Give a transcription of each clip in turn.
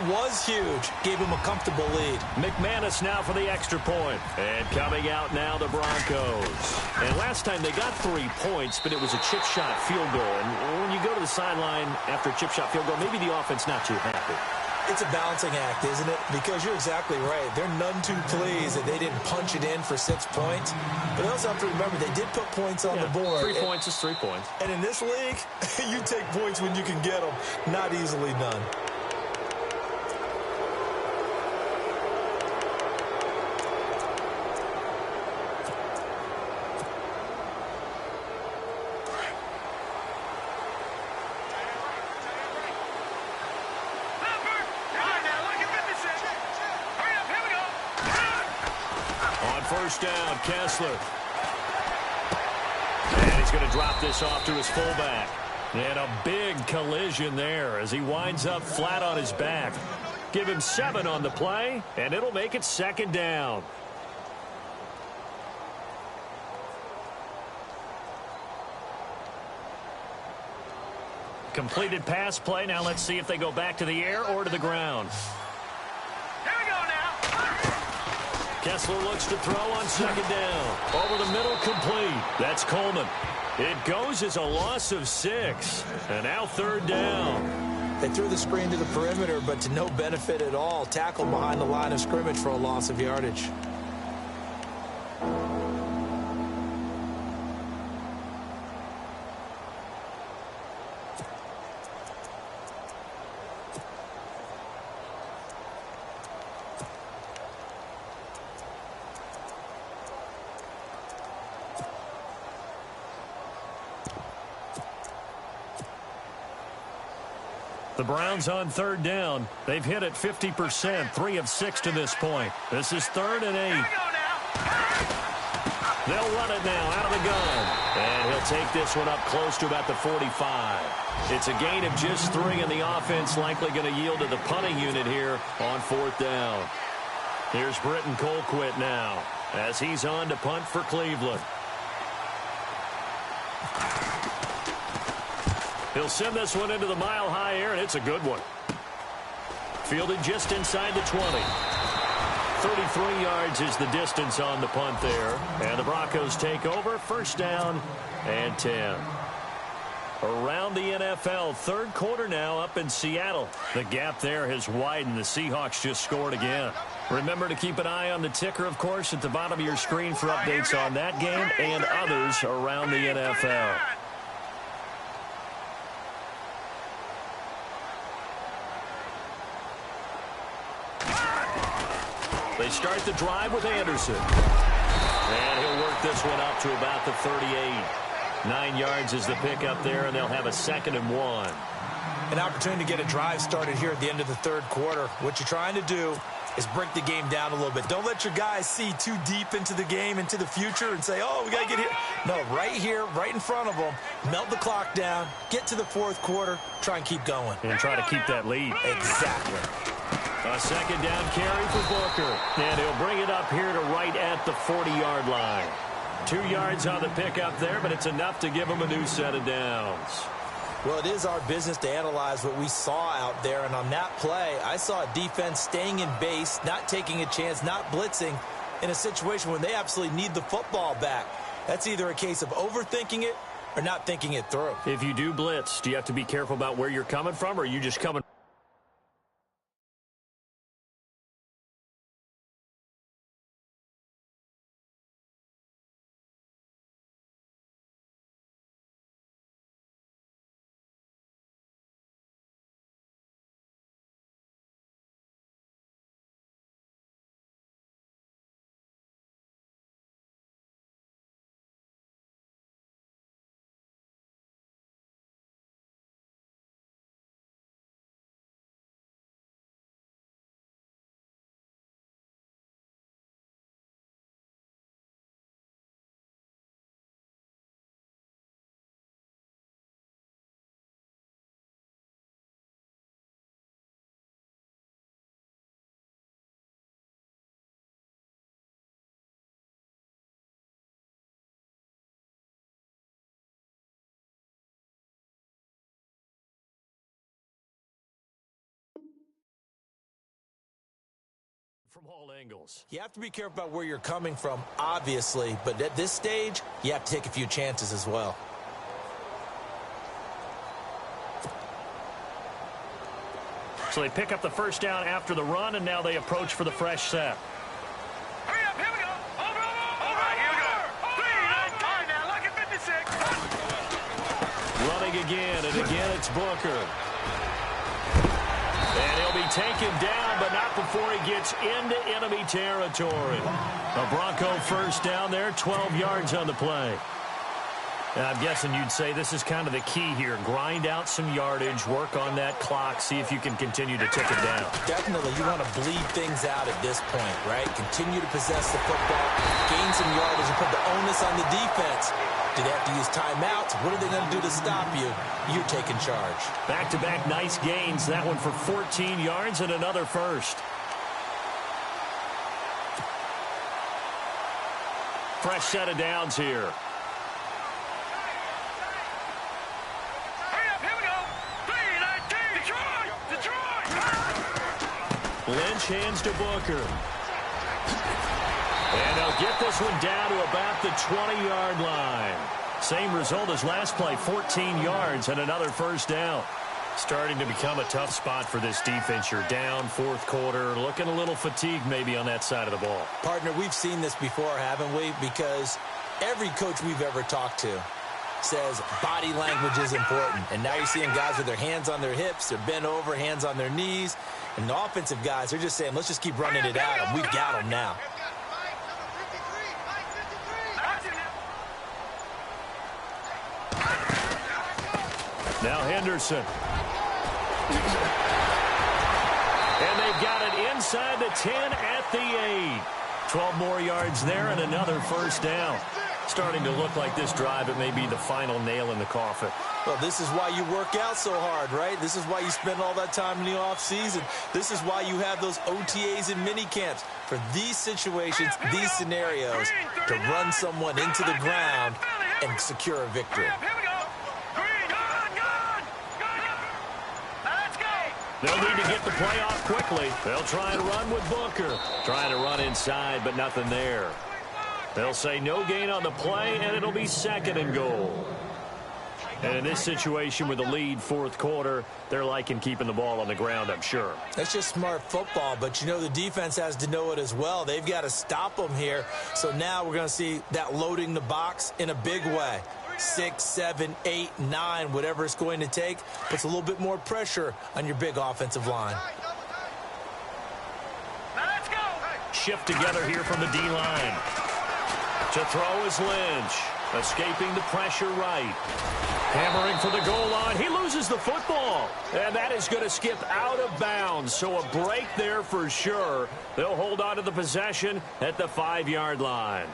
was huge. Gave him a comfortable lead. McManus now for the extra point. And coming out now, the Broncos. And last time they got 3 points, but it was a chip shot field goal. And when you go to the sideline after a chip shot field goal, maybe the offense not too happy. It's a balancing act, isn't it? Because you're exactly right. They're none too pleased that they didn't punch it in for 6 points. But they also have to remember they did put points on the board. 3 points is 3 points. And in this league, you take points when you can get them. Not easily done. First down, Kessler. And he's going to drop this off to his fullback. And a big collision there as he winds up flat on his back. Give him 7 on the play, and it'll make it 2nd down. Completed pass play. Now let's see if they go back to the air or to the ground. Kessler looks to throw on 2nd down. Over the middle, complete. That's Coleman. It goes as a loss of 6. And now 3rd down. They threw the screen to the perimeter, but to no benefit at all. Tackled behind the line of scrimmage for a loss of yardage. The Browns on 3rd down. They've hit it 50%, 3 of 6 to this point. This is 3rd and 8. They'll run it now out of the gun. And he'll take this one up close to about the 45. It's a gain of just 3, and the offense likely going to yield to the punting unit here on 4th down. Here's Britton Colquitt now as he's on to punt for Cleveland. He'll send this one into the mile-high air, and it's a good one. Fielded just inside the 20. 33 yards is the distance on the punt there. And the Broncos take over. 1st down and 10. Around the NFL, 3rd quarter now up in Seattle. The gap there has widened. The Seahawks just scored again. Remember to keep an eye on the ticker, of course, at the bottom of your screen for updates on that game and others around the NFL. They start the drive with Anderson. And he'll work this one up to about the 38. 9 yards is the pickup there, and they'll have a 2nd and 1. An opportunity to get a drive started here at the end of the 3rd quarter. What you're trying to do is break the game down a little bit. Don't let your guys see too deep into the game, into the future, and say, oh, we got to get here. No, right here, right in front of them. Melt the clock down, get to the 4th quarter, try and keep going. And try to keep that lead. Exactly. A 2nd down carry for Booker. And he'll bring it up here to right at the 40-yard line. 2 yards on the pickup there, but it's enough to give him a new set of downs. Well, it is our business to analyze what we saw out there. And on that play, I saw a defense staying in base, not taking a chance, not blitzing in a situation when they absolutely need the football back. That's either a case of overthinking it or not thinking it through. If you do blitz, do you have to be careful about where you're coming from, or are you just coming from all angles. You have to be careful about where you're coming from, obviously, but at this stage, you have to take a few chances as well. So they pick up the first down after the run, and now they approach for the fresh set. Hurry up, here we go. Over. All right, here we go. All right, now, look at 56. Running again, and again it's Booker. And he'll be taken down, but not before he gets into enemy territory. A Bronco first down there, 12 yards on the play. I'm guessing you'd say this is kind of the key here. Grind out some yardage, work on that clock, see if you can continue to tick it down. Definitely, you want to bleed things out at this point, right? Continue to possess the football, gain some yardage, and put the onus on the defense. Do they have to use timeouts? What are they going to do to stop you? You're taking charge. Back-to-back nice gains. That one for 14 yards and another first. Fresh set of downs here. Lynch hands to Booker. And they'll get this one down to about the 20-yard line. Same result as last play, 14 yards and another first down. Starting to become a tough spot for this defense. You're down fourth quarter, looking a little fatigued maybe on that side of the ball. Partner, we've seen this before, haven't we? Because every coach we've ever talked to says body language is important. And now you're seeing guys with their hands on their hips, they're bent over, hands on their knees. And the offensive guys, they're just saying, let's just keep running it at them. We've got them now. Now Henderson. And they've got it inside the 10 at the 8. 12 more yards there and another first down. Starting to look like this drive, it may be the final nail in the coffin. Well, this is why you work out so hard, right? This is why you spend all that time in the offseason. This is why you have those OTAs and mini camps. For these situations, these scenarios, to run someone into the ground and secure a victory. They'll need to get the play off quickly. They'll try and run with Booker. Trying to run inside, but nothing there. They'll say no gain on the play, and it'll be second and goal. And in this situation with the lead fourth quarter, they're liking keeping the ball on the ground, I'm sure. That's just smart football, but you know the defense has to know it as well. They've got to stop them here. So now we're going to see that loading the box in a big way. 6, 7, 8, 9, whatever it's going to take, puts a little bit more pressure on your big offensive line. Let's go. Shift together here from the D-line. To throw is Lynch. Escaping the pressure right. Hammering for the goal line. He loses the football. And that is going to skip out of bounds. So a break there for sure. They'll hold on to the possession at the 5-yard line.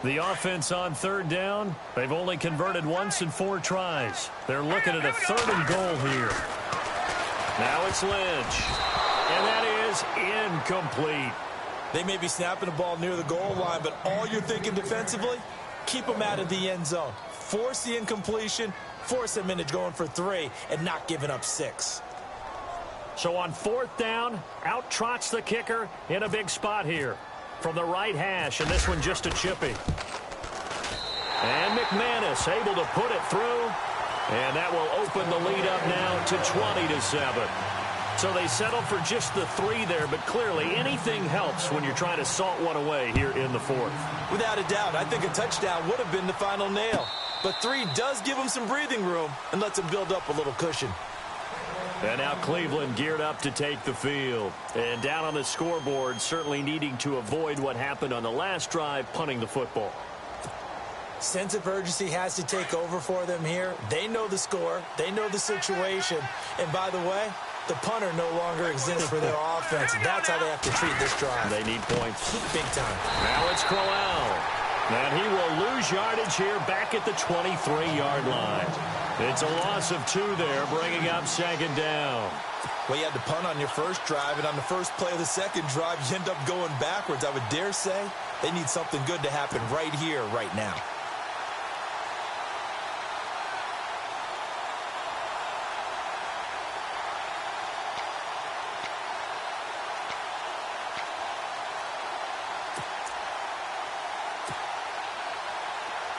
The offense on third down, they've only converted once in 4 tries. They're looking at a 3rd and goal here. Now it's Lynch. And that is incomplete. They may be snapping the ball near the goal line, but all you're thinking defensively, keep them out of the end zone. Force the incompletion, force them into going for 3, and not giving up 6. So on 4th down, out trots the kicker in a big spot here. From the right hash, and this one just a chippy. And McManus able to put it through, and that will open the lead up now to 20-7. So they settle for just the 3 there, but clearly anything helps when you're trying to salt one away here in the 4th. Without a doubt, I think a touchdown would have been the final nail. But 3 does give them some breathing room and lets them build up a little cushion. And now Cleveland geared up to take the field. And down on the scoreboard, certainly needing to avoid what happened on the last drive, punting the football. Sense of urgency has to take over for them here. They know the score. They know the situation. And by the way, the punter no longer exists for their offense. That's how they have to treat this drive. They need points. Big time. Now it's Crowell. And he will lose yardage here back at the 23-yard line. It's a loss of 2 there, bringing up 2nd down. Well, you had to punt on your first drive, and on the first play of the second drive, you end up going backwards. I would dare say they need something good to happen right here, right now.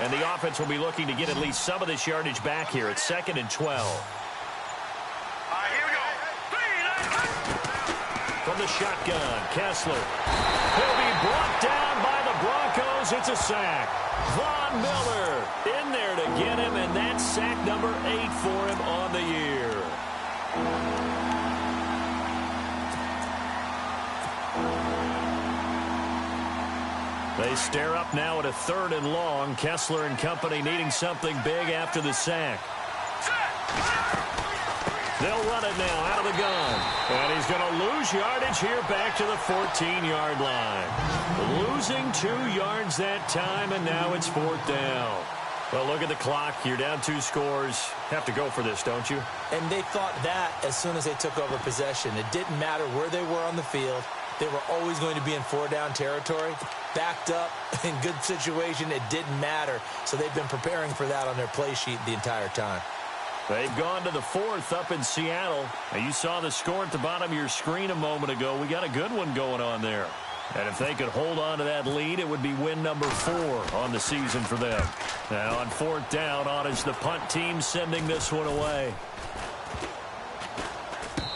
And the offense will be looking to get at least some of this yardage back here. It's 2nd and 12. All right, here we go. From the shotgun, Kessler. He'll be brought down by the Broncos. It's a sack. Von Miller in there to get him, and that's sack number 8 for him on the year. They stare up now at a 3rd and long. Kessler and company needing something big after the sack. They'll run it now out of the gun. And he's going to lose yardage here back to the 14-yard line. Losing 2 yards that time, and now it's 4th down. Well, look at the clock. You're down 2 scores. Have to go for this, don't you? And they thought that as soon as they took over possession. It didn't matter where they were on the field. They were always going to be in 4-down territory. Backed up, in good situation, it didn't matter. So they've been preparing for that on their play sheet the entire time. They've gone to the 4th up in Seattle. Now, you saw the score at the bottom of your screen a moment ago. We got a good one going on there. And if they could hold on to that lead, it would be win number 4 on the season for them. Now on 4th down, on is the punt team sending this one away.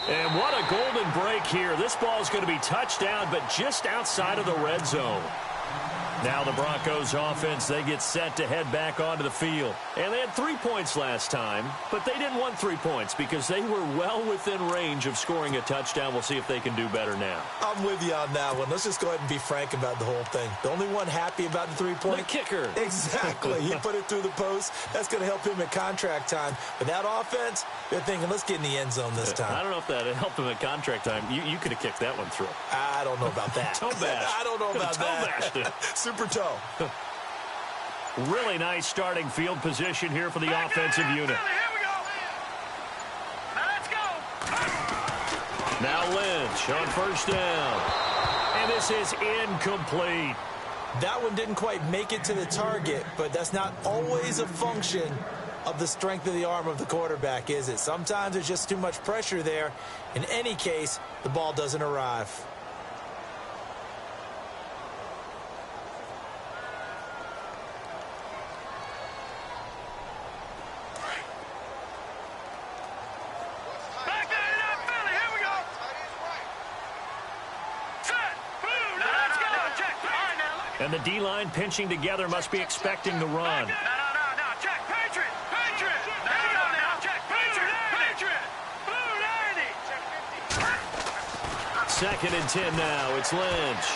And what a golden break here. This ball is going to be touchdown, but just outside of the red zone. Now the Broncos offense, they get set to head back onto the field. And they had 3 points last time, but they didn't want 3 points because they were well within range of scoring a touchdown. We'll see if they can do better now. I'm with you on that one. Let's just go ahead and be frank about the whole thing. The only one happy about the 3-point. The kicker. Exactly. He put it through the post. That's going to help him at contract time. But that offense, they're thinking, let's get in the end zone this time. I don't know if that helped him at contract time. You could have kicked that one through. I don't know about that. Toe bash. I don't know about that. Toe bashed it. Super toe. Really nice starting field position here for the offensive unit. Here we go. Now let's go. Now Lynch on 1st down. And this is incomplete. That one didn't quite make it to the target, but that's not always a function of the strength of the arm of the quarterback, is it? Sometimes there's just too much pressure there. In any case, the ball doesn't arrive. Back there in that Philly. Here we go. Set. Boom. Now let's go. Check. All right, now. And the D-line pinching together must be expecting the run. No. Check. Patriot. Now. Check. Patriot. Blue 90. 2nd and 10 now. It's Lynch.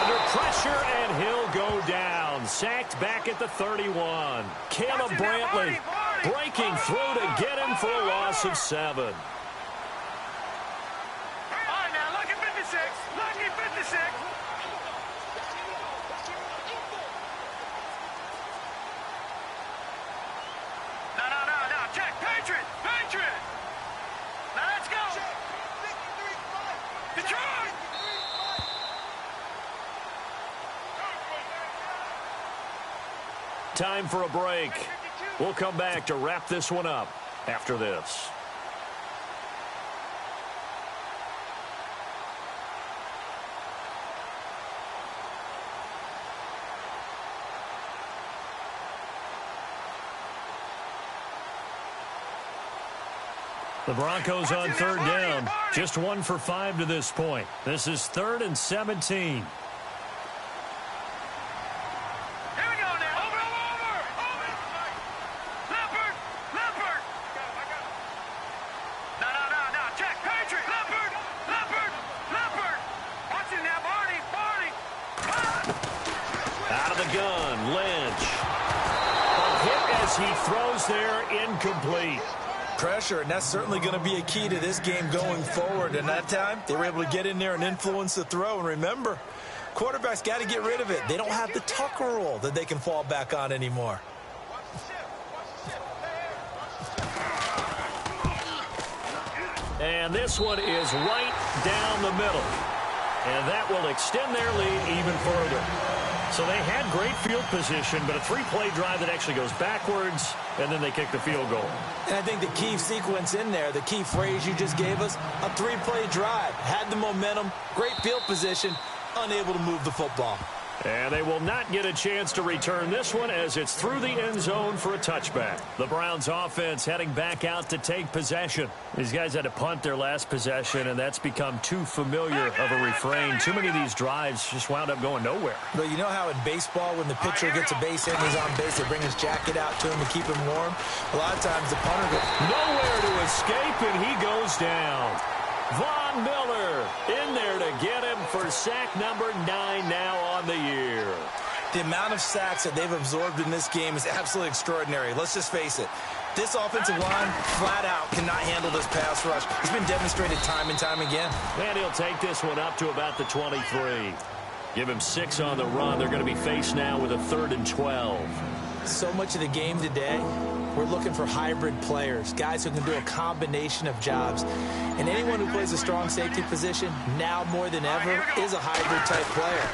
Under pressure, and he'll go down. Sacked back at the 31. Caleb Brantley breaking through to get him for a loss of 7. All right, now. Lucky 56. Lucky 56. No. Check. Patriot. Now let's go. Detroit. Time for a break. We'll come back to wrap this one up after this. The Broncos on 3rd down. Just 1 for 5 to this point. This is 3rd and 17. Gun, Lynch. A hit as he throws there, incomplete. Pressure, and that's certainly going to be a key to this game going forward. And that time, they were able to get in there and influence the throw. And remember, quarterbacks got to get rid of it. They don't have the Tucker rule that they can fall back on anymore. And this one is right down the middle. And that will extend their lead even further. So they had great field position, but a 3-play drive that actually goes backwards, and then they kick the field goal. And I think the key sequence in there, the key phrase you just gave us, a 3-play drive. Had the momentum, great field position, unable to move the football. And they will not get a chance to return this one as it's through the end zone for a touchback. The Browns offense heading back out to take possession. These guys had to punt their last possession, and that's become too familiar of a refrain. Too many of these drives just wound up going nowhere. But you know how in baseball, when the pitcher gets a base hit and he's on base, they bring his jacket out to him to keep him warm? A lot of times the punter goes nowhere to escape, and he goes down. Von Miller in there to get him for sack number 9 now on the year. The amount of sacks that they've absorbed in this game is absolutely extraordinary. Let's just face it. This offensive line, flat out, cannot handle this pass rush. It's been demonstrated time and time again. And he'll take this one up to about the 23. Give him 6 on the run. They're going to be faced now with a 3rd and 12. So much of the game today, we're looking for hybrid players, guys who can do a combination of jobs. And anyone who plays a strong safety position, now more than ever, is a hybrid-type player.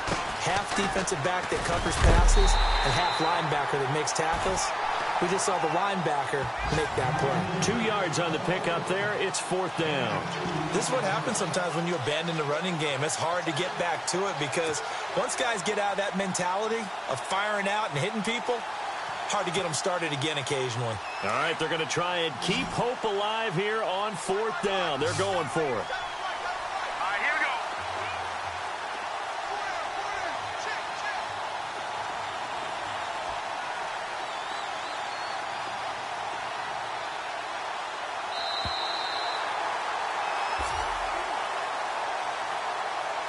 Half defensive back that covers passes and half linebacker that makes tackles. We just saw the linebacker make that play. 2 yards on the pickup there. It's 4th down. This is what happens sometimes when you abandon the running game. It's hard to get back to it because once guys get out of that mentality of firing out and hitting people, hard to get them started again occasionally. All right, they're going to try and keep hope alive here on 4th down. They're going for it. All right, here we go.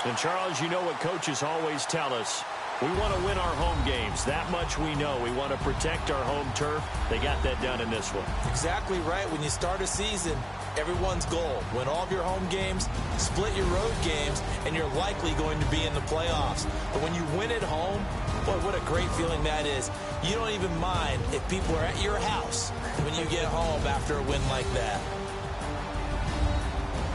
And, Charles, you know what coaches always tell us. We want to win our home games. That much we know. We want to protect our home turf. They got that done in this one. Exactly right. When you start a season, everyone's goal: win all of your home games, split your road games, and you're likely going to be in the playoffs. But when you win at home, boy, what a great feeling that is. You don't even mind if people are at your house when you get home after a win like that.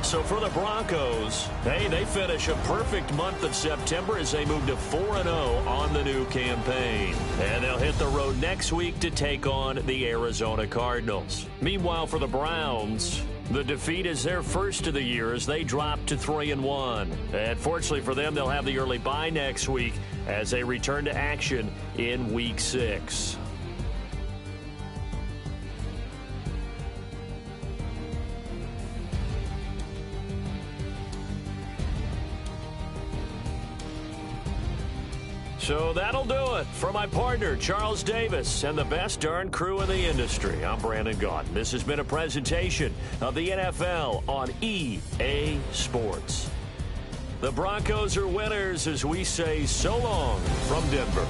So for the Broncos, hey, they finish a perfect month of September as they move to 4-0 on the new campaign. And they'll hit the road next week to take on the Arizona Cardinals. Meanwhile, for the Browns, the defeat is their first of the year as they drop to 3-1. And fortunately for them, they'll have the early bye next week as they return to action in Week 6. So that'll do it for my partner, Charles Davis, and the best darn crew in the industry. I'm Brandon Gaudin. This has been a presentation of the NFL on EA Sports. The Broncos are winners as we say so long from Denver.